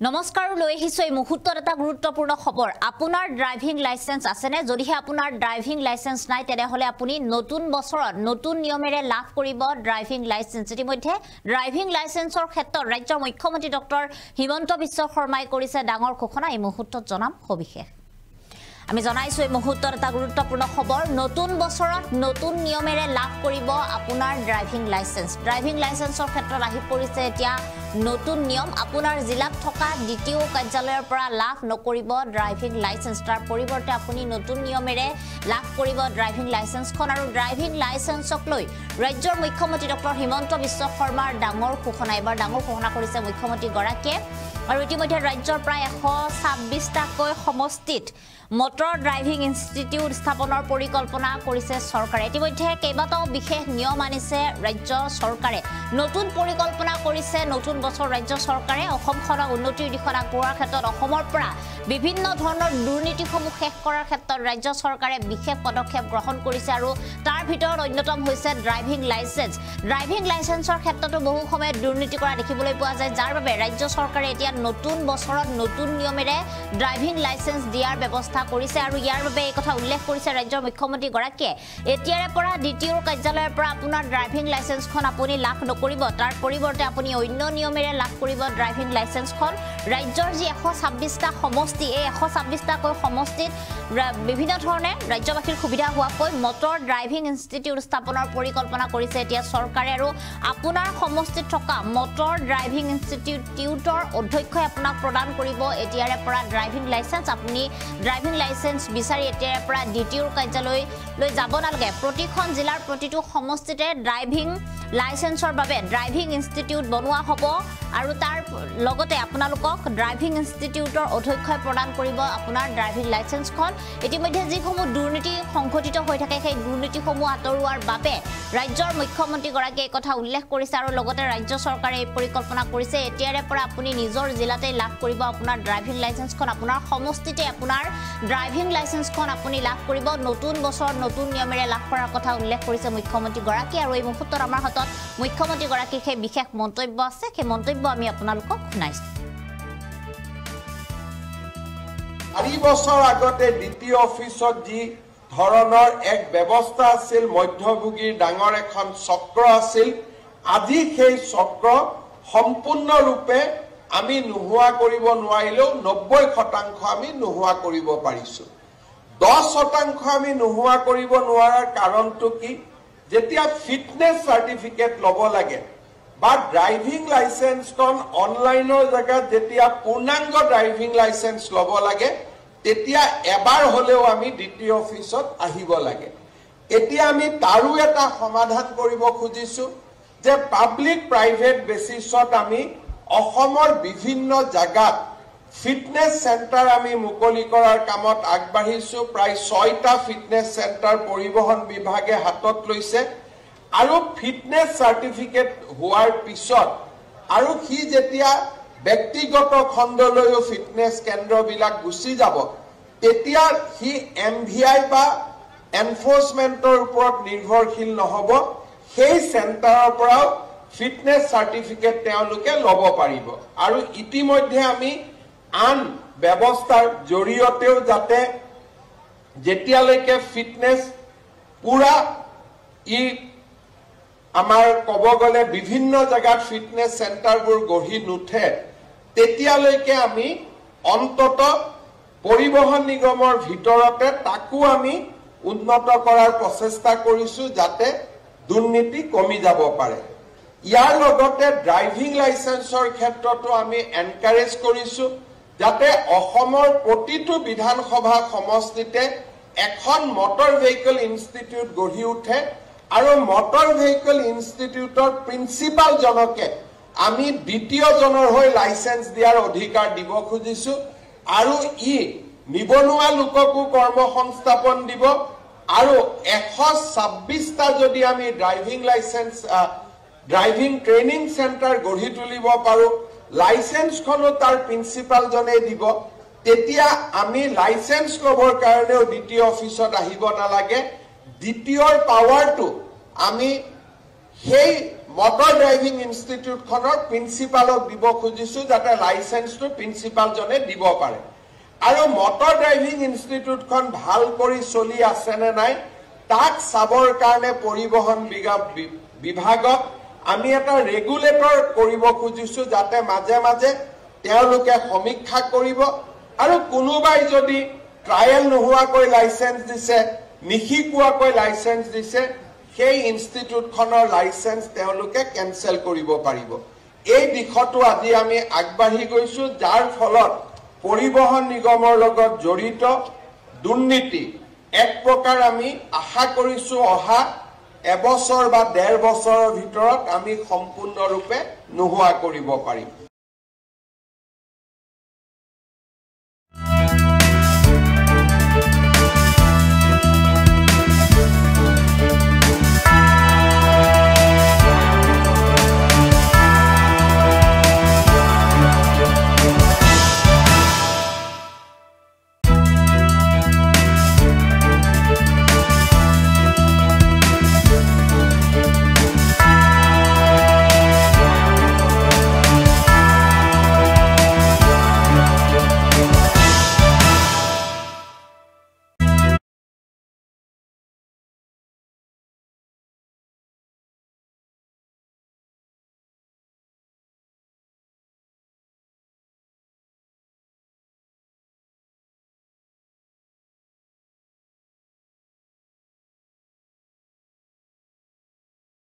নমস্কাৰ লৈ আহিছো এই মুহূৰ্তত এটা গুৰুত্বপূৰ্ণ খবৰ আপোনাৰ ড্ৰাইভিং লাইসেন্স আছে নে যদিহে আপোনাৰ ড্ৰাইভিং লাইসেন্স নাই তেনেহলে আপুনি নতুন বছৰত নতুন নিয়মেৰে লাভ কৰিব ড্ৰাইভিং লাইসেন্স ইতিমধ্যে ড্ৰাইভিং লাইসেন্সৰ ক্ষেত্ৰত ৰাজ্যৰ মুখ্যমন্ত্ৰী ডক্টৰ হিমন্ত বিশ্ব শৰ্মাই কৰিছে ডাঙৰ ঘোষণা এই মুহূৰ্তত জনাম সবিশেষ আমি জনাইছো এই মুহূৰ্তত এটা গুৰুত্বপূৰ্ণ খবৰ নতুন বছৰত নতুন নিয়মেৰে লাভ কৰিব আপোনাৰ ড্ৰাইভিং লাইসেন্সৰ ক্ষেত্ৰত আহি পৰিছে এতিয়া নতুন নিয়ম আপোনাৰ জিলাত থকা দ্বিতীয় কাৰ্যালয়ৰ পৰা লাভ নকৰিব ড্ৰাইভিং লাইসেন্স তাৰ পৰিৱৰ্তে আপুনি নতুন নিয়মেৰে লাভ কৰিব ড্ৰাইভিং লাইসেন্সখন আৰু ড্ৰাইভিং লাইসেন্সক লৈ ৰাজ্যৰ মুখ্যমন্ত্ৰী ডক্টৰ হিমন্ত বিশ্ব শৰ্মাৰ ডাঙৰ ঘোষণা এবাৰ ডাঙৰ ঘোষণা কৰিছে মুখ্যমন্ত্ৰী গৰাকীয়ে আৰু ইতিমধ্যে ৰাজ্যৰ প্ৰায় 126টাকৈ সমষ্টিত মটৰ ড্ৰাইভিং ইনষ্টিটিউট স্থাপনৰ পৰিকল্পনা কৰিছে চৰকাৰে ইতিমধ্যে কেইবাটাও বিশেষ নিয়ম আনিছে ৰাজ্য চৰকাৰে নতুন পৰিকল্পনা কৰিছে নতুন বছৰ ৰাজ্য চৰকাৰে অসমখনক উন্নতিৰ দিশত আগবঢ়োৱাৰ ক্ষেত্ৰত অসমৰ পৰা বিভিন্ন ধৰণৰ দুৰ্নীতিসমূহ শেষ কৰাৰ ক্ষেত্ৰত ৰাজ্য চৰকাৰে বিশেষ পদক্ষেপ গ্ৰহণ কৰিছে আৰু তাৰ ভিতৰত অন্যতম হৈছে ড্ৰাইভিং লাইসেন্সৰ ক্ষেত্ৰতো বহু সময়ত দুৰ্নীতি কৰা দেখিবলৈ পোৱা যায় যাৰ বাবে ৰাজ্য চৰকাৰে এতিয়া নতুন বছৰত নতুন নিয়মেৰে ড্ৰাইভিং লাইসেন্স দিয়াৰ ব্যৱস্থা কৰিছে আৰু ইয়াৰ বাবে এই কথা উল্লেখ কৰিছে ৰাজ্যৰ মুখ্যমন্ত্ৰী গৰাকীয়ে এতিয়াৰে পৰা দ্বিতীয় কাৰ্যালয়ৰ পৰা আপোনাৰ ড্ৰাইভিং লাইসেন্সখন আপুনি লাভ নকৰিব তাৰ পৰিৱৰ্তে আপুনি অন্য নিয়মেৰে লাভ কৰিব ড্ৰাইভিং লাইসেন্সখন ৰাজ্যৰ যি 126টা সমষ্টি এই 126টাকৈ সমষ্টিত বিভিন্ন ধৰণে ৰাজ্যবাসীৰ সুবিধা হোৱাকৈ মটৰ ড্ৰাইভিং ইনষ্টিটিউট স্থাপনৰ পৰিকল্পনা কৰিছে এতিয়া চৰকাৰে আৰু আপোনাৰ সমষ্টিত থকা মটৰ ড্ৰাইভিং ইনষ্টিটিউটৰ অধ্যক্ষই আপোনাক প্ৰদান কৰিব এতিয়াৰে পৰা ড্ৰাইভিং লাইসেন্স আপুনি ড্ৰাইভিং লাইসেন্স বিচাৰি এতিয়াৰে পৰা দ্বিতীয় কাৰ্যালয়লৈ যাব নালাগে প্ৰতিখন জিলাৰ প্ৰতিটো সমষ্টিতে ড্ৰাইভিং লাইসেন্সৰ বাবে ড্ৰাইভিং ইনষ্টিটিউট বনোৱা হ'ব আৰু তাৰ লগতে আপোনালোকক ড্ৰাইভিং ইনষ্টিটিউটৰ অধ্যক্ষই প্ৰদান কৰিব আপোনাৰ ড্ৰাইভিং লাইসেন্সখন ইতিমধ্যে যিসমূহ দুৰ্নীতি সংঘটিত হৈ থাকে সেই দুৰ্নীতিসমূহ আঁতৰোৱাৰ বাবে ৰাজ্যৰ মুখ্যমন্ত্ৰী গৰাকীয়ে এই কথা উল্লেখ কৰিছে আৰু লগতে ৰাজ্য চৰকাৰে এই পৰিকল্পনা কৰিছে এতিয়াৰে পৰা আপুনি নিজৰ জিলাতে লাভ কৰিব আপোনাৰ ড্ৰাইভিং লাইসেন্সখন আপোনাৰ সমষ্টিতে আপোনাৰ ড্ৰাইভিং লাইসেন্সখন আপুনি লাভ কৰিব নতুন বছৰত নতুন নিয়মেৰে লাভ কৰাৰ কথা উল্লেখ কৰিছে মুখ্যমন্ত্ৰী গৰাকী আৰু এই মুহূৰ্তত আমাৰ হাতত মুখ্যমন্ত্ৰী গৰাকীৰ সেই বিশেষ মন্তব্য আছে সেই মন্তব্য আমি আপোনালোকক শুনাইছো 4 বছৰ আগতে দ্বিতীয় অফিসত যি ধৰণৰ এক ব্যৱস্থা আছিল মধ্যভোগীৰ ডাঙৰ এখন চক্ৰ আছিল আজি সেই চক্ৰ সম্পূৰ্ণৰূপে আমি নোহোৱা কৰিব নোৱাৰিলেও 90% আমি নোহোৱা কৰিব পাৰিছো 10% আমি নোহোৱা কৰিব নোৱাৰাৰ কাৰণটো কি যেতিয়া ফিটনেস সাৰ্টিফিকেট লব লাগে বা ড্ৰাইভিং লাইসেন্সখন অনলাইনৰ জায়গাত যেতিয়া পূৰ্ণাংগ ড্ৰাইভিং লাইসেন্স লব লাগে তেতিয়া এবাৰ হলেও আমি দ্বিতীয় অফিসত আহিব লাগে এতিয়া আমি তাৰো এটা সমাধান কৰিব খুজিছো যে পাব্লিক প্ৰাইভেট বেসিছত আমি অসমৰ বিভিন্ন জায়গাত ফিটনেস সেন্টাৰ আমি মুকলি কৰাৰ কামত আগবাঢ়িছো প্ৰায় 6টা ফিটনেস সেন্টাৰ পৰিবহন বিভাগে হাতত লৈছে আৰু ফিটনেস সাৰ্টিফিকেট হোৱাৰ পিছত আৰু কি যেতিয়া ব্যক্তিগত খণ্ডলৈও ফিটনেস কেন্দ্ৰবিলাক গুচি যাব তেতিয়া হি এমভিআই বা এনফোৰ্সমেন্টৰ ওপৰত নিৰ্ভৰশীল নহব সেই সেন্টাৰৰ পৰা ফিটনেস সাৰ্টিফিকেট তেওঁলোকে লব পাৰিব আৰু ইতিমধ্যে আমি আন ব্যৱস্থাৰ জৰিয়তেও যাতে যেতিয়ালৈকে ফিটনেস পুৰা ই আমাৰ কব গলে বিভিন্ন জায়গাত ফিটনেস সেন্টাৰবোৰ গঢ়ি নুঠে তেতিয়ালৈকে আমি অন্তত পৰিবহন নিগমৰ ভিতৰতে তাকো আমি উন্নত কৰাৰ প্ৰচেষ্টা কৰিছো যাতে দুৰ্নীতি কমি যাব পাৰে ইয়াৰ লগতে ড্ৰাইভিং লাইসেন্সৰ ক্ষেত্ৰতো আমি এনকাৰেজ কৰিছো যাতে অসমৰ প্ৰতিটো বিধানসভা সমষ্টিতে এখন মটৰ ভেহিকল ইনষ্টিটিউট গঢ়ি উঠে আৰু মটৰ ভেহিকল ইনষ্টিটিউটৰ প্ৰিন্সিপাল জনকে আমি দ্বিতীয় জনৰ হৈ লাইসেন্স দিয়াৰ অধিকাৰ দিব খুজিছো আৰু ই নিবনুৱা লোককো কৰ্মসংস্থাপন দিব আৰু 126টা যদি আমি ড্ৰাইভিং ট্ৰেইনিং সেন্টাৰ গঢ়ি তুলিব পাৰো লাইসেন্সখনো তাৰ প্ৰিন্সিপাল জনে দিব তেতিয়া আমি লাইসেন্স লবৰ কাৰণেও দ্বিতীয় অফিসত আহিব নালাগে দ্বিতীয়ৰ পাৱাৰটো আমি সেই মটৰ ড্ৰাইভিং ইনষ্টিটিউটখনৰ প্ৰিন্সিপালক দিব খুজিছো যাতে লাইসেন্সটো প্ৰিন্সিপালজনে দিব পাৰে আৰু মটৰ ড্ৰাইভিং ইনষ্টিটিউটখন ভাল কৰি চলি আছে নে নাই তাক চাবৰ কাৰণে পৰিবহণ বিভাগক আমি এটা ৰেগুলেটৰ কৰিব খুজিছো যাতে মাজে মাজে তেওঁলোকে সমীক্ষা কৰিব আৰু কোনোবাই যদি ট্ৰায়েল নোহোৱাকৈ লাইসেন্স দিছে নিশিকোৱাকৈ লাইসেন্স দিছে সেই ইনষ্টিটিউটখনৰ লাইসেন্স তেওঁলোকে কেনসেল কৰিব পাৰিব এই দিশটো আজি আমি আগবাঢ়ি গৈছো যাৰ ফলত পৰিবহণ নিগমৰ লগত জড়িত দুৰ্নীতি এক প্ৰকাৰ আমি আশা কৰিছো অহা এবছৰ বা 1.5 বছৰৰ ভিতৰত আমি সম্পূৰ্ণৰূপে নোহোৱা কৰিব পাৰিম